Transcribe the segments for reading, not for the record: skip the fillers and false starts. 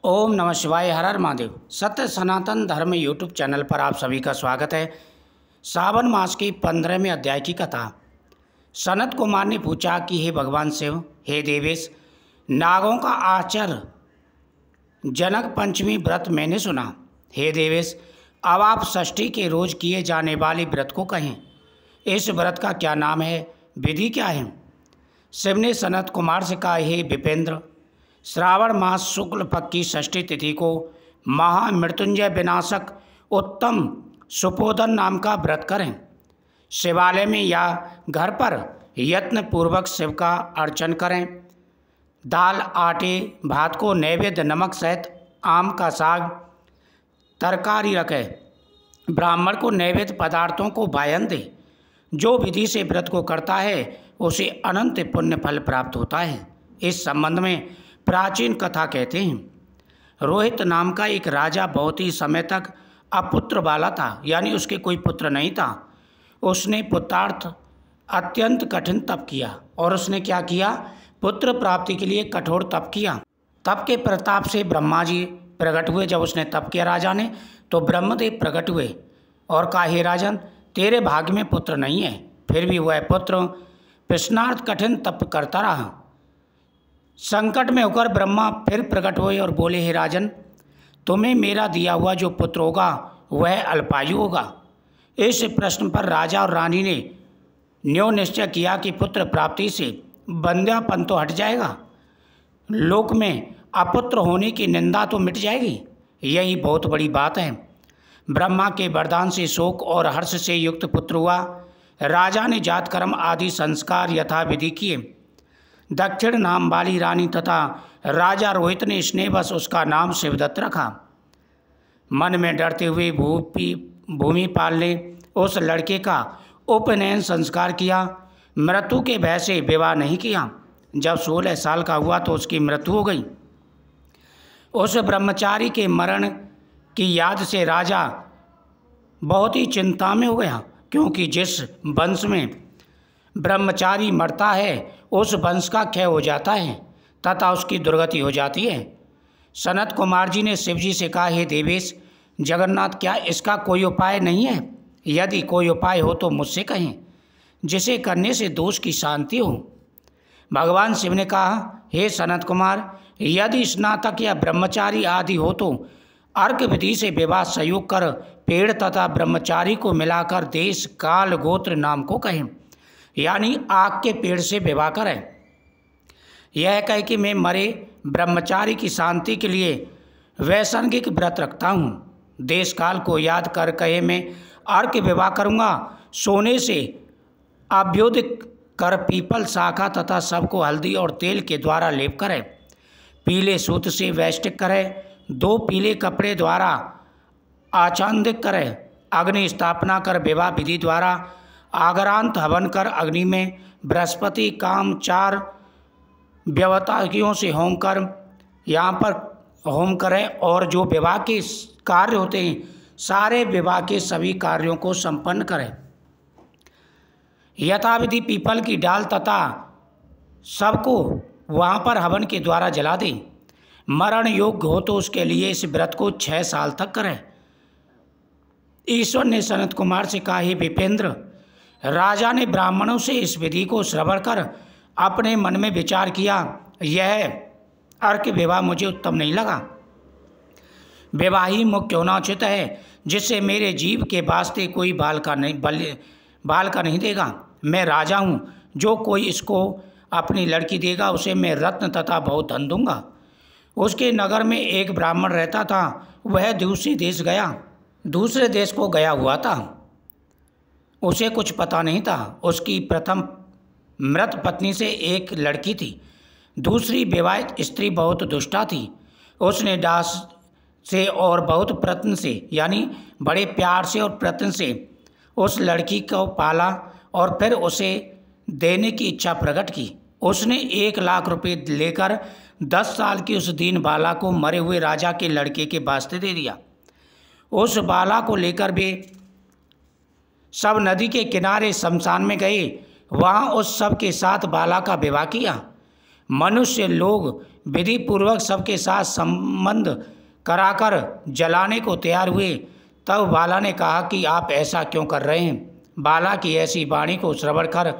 ओम नमः शिवाय। हर हर महादेव। सत्य सनातन धर्म यूट्यूब चैनल पर आप सभी का स्वागत है। सावन मास की 15वें अध्याय की कथा। सनत कुमार ने पूछा कि हे भगवान शिव, हे देवेश, नागों का आचर जनक पंचमी व्रत मैंने सुना। हे देवेश, अब आप षष्ठी के रोज किए जाने वाले व्रत को कहें। इस व्रत का क्या नाम है, विधि क्या है? शिव ने सनत कुमार से कहा, हे विपेंद्र, श्रावण मास शुक्ल पक्ष की षष्ठी तिथि को महामृत्युंजय विनाशक उत्तम सुपोधन नाम का व्रत करें। शिवालय में या घर पर यत्न पूर्वक शिव का अर्चन करें। दाल, आटे, भात को नैवेद्य नमक सहित आम का साग तरकारी रखें। ब्राह्मण को नैवेद्य पदार्थों को वायन दे। जो विधि से व्रत को करता है उसे अनंत पुण्य फल प्राप्त होता है। इस संबंध में प्राचीन कथा कहते हैं। रोहित नाम का एक राजा बहुत ही समय तक अपुत्र वाला था, यानी उसके कोई पुत्र नहीं था। उसने पुत्रार्थ अत्यंत कठिन तप किया और उसने क्या किया, पुत्र प्राप्ति के लिए कठोर तप किया। तप के प्रताप से ब्रह्मा जी प्रकट हुए। जब उसने तप किया राजा ने, तो ब्रह्मदेव प्रकट हुए और कहा, हे राजन, तेरे भाग्य में पुत्र नहीं है। फिर भी वह पुत्र प्रश्नार्थ कठिन तप करता रहा। संकट में होकर ब्रह्मा फिर प्रकट हुए और बोले, हे राजन, तुम्हें मेरा दिया हुआ जो पुत्र होगा वह अल्पायु होगा। इस प्रश्न पर राजा और रानी ने न्यो निश्चय किया कि पुत्र प्राप्ति से बंध्यापन तो हट जाएगा, लोक में अपुत्र होने की निंदा तो मिट जाएगी। यही बहुत बड़ी बात है। ब्रह्मा के वरदान से शोक और हर्ष से युक्त पुत्र हुआ। राजा ने जात कर्म आदि संस्कार यथाविधि किए। दक्षिण नाम वाली रानी तथा राजा रोहित ने स्नेहवश उसका नाम शिवदत्त रखा। मन में डरते हुए भूमिपाल ने उस लड़के का उपनयन संस्कार किया। मृत्यु के भय से विवाह नहीं किया। जब 16 साल का हुआ तो उसकी मृत्यु हो गई। उस ब्रह्मचारी के मरण की याद से राजा बहुत ही चिंता में हो गया, क्योंकि जिस वंश में ब्रह्मचारी मरता है उस वंश का क्षय हो जाता है तथा उसकी दुर्गति हो जाती है। सनत कुमार जी ने शिव जी से कहा, हे देवेश जगन्नाथ, क्या इसका कोई उपाय नहीं है? यदि कोई उपाय हो तो मुझसे कहें, जिसे करने से दोष की शांति हो। भगवान शिव ने कहा, हे सनत कुमार, यदि स्नातक या ब्रह्मचारी आदि हो तो अर्क विधि से विवाह संयोग कर पेड़ तथा ब्रह्मचारी को मिलाकर देश काल गोत्र नाम को कहें, यानी आग के पेड़ से विवाह करें। यह कहे कि मैं मरे ब्रह्मचारी की शांति के लिए वैसंगिक व्रत रखता हूँ। देश काल को याद कर कहे मैं अर्क विवाह करूँगा। सोने से अभ्युद कर पीपल शाखा तथा सबको हल्दी और तेल के द्वारा लेप करें। पीले सूत से वैष्टिक करें। 2 पीले कपड़े द्वारा आच्छादित करें। अग्नि स्थापना कर विवाह विधि द्वारा आगरांत हवन कर अग्नि में बृहस्पति काम 4 व्यवताकियों से होम कर यहाँ पर होम करें। और जो विवाह के कार्य होते हैं सारे विवाह के सभी कार्यों को संपन्न करें। यथाविधि पीपल की डाल तथा सबको वहाँ पर हवन के द्वारा जला दें। मरण योग्य हो तो उसके लिए इस व्रत को 6 साल तक करें। ईश्वर ने सनत कुमार से कहा, हे विपेंद्र, राजा ने ब्राह्मणों से इस विधि को श्रवण कर अपने मन में विचार किया, यह अर्क विवाह मुझे उत्तम नहीं लगा। विवाही मुख्य होना उचित है, जिससे मेरे जीव के वास्ते कोई बाल का नहीं देगा। मैं राजा हूँ, जो कोई इसको अपनी लड़की देगा उसे मैं रत्न तथा बहुत धन दूंगा। उसके नगर में एक ब्राह्मण रहता था। वह दूसरे देश को गया हुआ था। उसे कुछ पता नहीं था। उसकी प्रथम मृत पत्नी से एक लड़की थी। दूसरी विवाहित स्त्री बहुत दुष्टा थी। उसने दास से और बहुत प्रयत्न से, यानी बड़े प्यार से और प्रयत्न से उस लड़की को पाला और फिर उसे देने की इच्छा प्रकट की। उसने 1 लाख रुपये लेकर 10 साल की उस दीन बाला को मरे हुए राजा के लड़के के वास्ते दे दिया। उस बाला को लेकर वे सब नदी के किनारे शमशान में गए। वहाँ उस सब के साथ बाला का विवाह किया। मनुष्य लोग विधि पूर्वक सबके साथ संबंध कराकर जलाने को तैयार हुए। तब बाला ने कहा कि आप ऐसा क्यों कर रहे हैं। बाला की ऐसी वाणी को श्रवण कर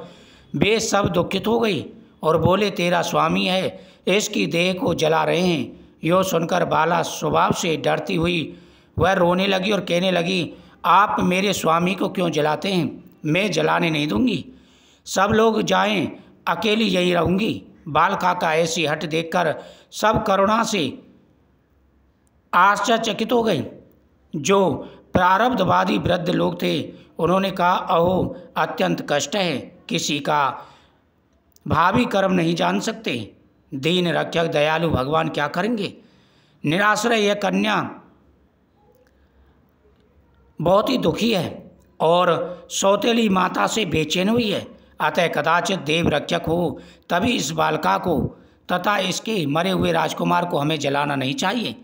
वे सब दुखित हो गई और बोले, तेरा स्वामी है, इसकी देह को जला रहे हैं। यो सुनकर बाला स्वभाव से डरती हुई वह रोने लगी और कहने लगी, आप मेरे स्वामी को क्यों जलाते हैं? मैं जलाने नहीं दूंगी, सब लोग जाएं, अकेली यही रहूंगी। बालिका का ऐसी हट देखकर सब करुणा से आश्चर्यचकित हो गए। जो प्रारब्धवादी वृद्ध लोग थे उन्होंने कहा, अहो अत्यंत कष्ट है, किसी का भावी कर्म नहीं जान सकते। दीन रक्षक दयालु भगवान क्या करेंगे? निराश्रय यह कन्या बहुत ही दुखी है और सौतेली माता से बेचैन हुई है। अतः कदाचित देव रक्षक हो तभी इस बालिका को तथा इसके मरे हुए राजकुमार को हमें जलाना नहीं चाहिए।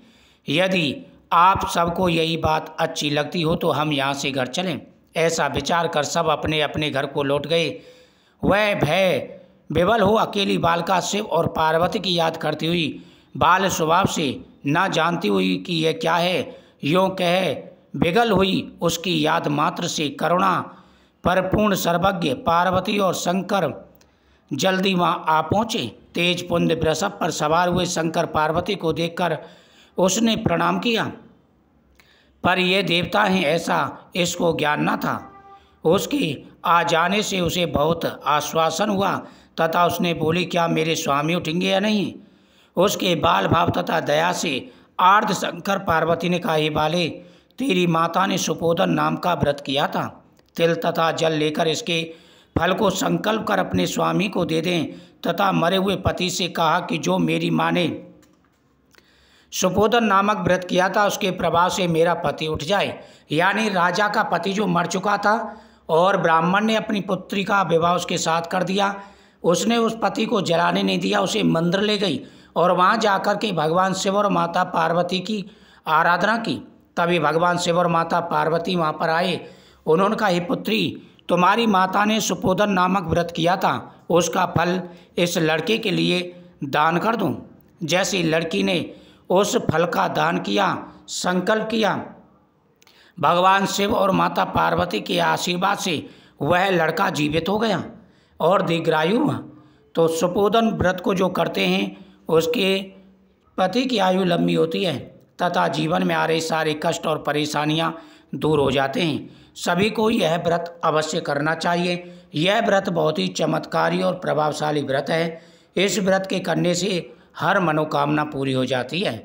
यदि आप सबको यही बात अच्छी लगती हो तो हम यहाँ से घर चलें। ऐसा विचार कर सब अपने अपने घर को लौट गए। वह भय विवल हो अकेली बालिका शिव और पार्वती की याद करती हुई बाल स्वभाव से न जानती हुई कि यह क्या है, यों कह विगल हुई उसकी याद मात्र से करुणा परिपूर्ण सर्वज्ञ पार्वती और शंकर जल्दी वहाँ आ पहुँचे। तेज पुंज वृषभ पर सवार हुए शंकर पार्वती को देखकर उसने प्रणाम किया, पर ये देवता हैं ऐसा इसको ज्ञान न था। उसके आ जाने से उसे बहुत आश्वासन हुआ तथा उसने बोली, क्या मेरे स्वामी उठेंगे या नहीं? उसके बाल भाव तथा दया से आर्ध शंकर पार्वती ने कहा, हे बाले, तेरी माता ने सुपोधन नाम का व्रत किया था। तिल तथा जल लेकर इसके फल को संकल्प कर अपने स्वामी को दे दें तथा मरे हुए पति से कहा कि जो मेरी माँ ने सुपोधन नामक व्रत किया था उसके प्रभाव से मेरा पति उठ जाए। यानी राजा का पति जो मर चुका था और ब्राह्मण ने अपनी पुत्री का विवाह उसके साथ कर दिया, उसने उस पति को जलाने नहीं दिया, उसे मंदिर ले गई और वहाँ जाकर के भगवान शिव और माता पार्वती की आराधना की। तभी भगवान शिव और माता पार्वती वहाँ पर आए। उन्होंने कहा, हे पुत्री, तुम्हारी माता ने सुपोधन नामक व्रत किया था, उसका फल इस लड़के के लिए दान कर दूं। जैसे लड़की ने उस फल का दान किया, संकल्प किया, भगवान शिव और माता पार्वती के आशीर्वाद से वह लड़का जीवित हो गया और दीर्घायु हुआ। तो सुपोधन व्रत को जो करते हैं उसके पति की आयु लंबी होती है तथा जीवन में आ रहे सारे कष्ट और परेशानियां दूर हो जाते हैं। सभी को यह व्रत अवश्य करना चाहिए। यह व्रत बहुत ही चमत्कारी और प्रभावशाली व्रत है। इस व्रत के करने से हर मनोकामना पूरी हो जाती है।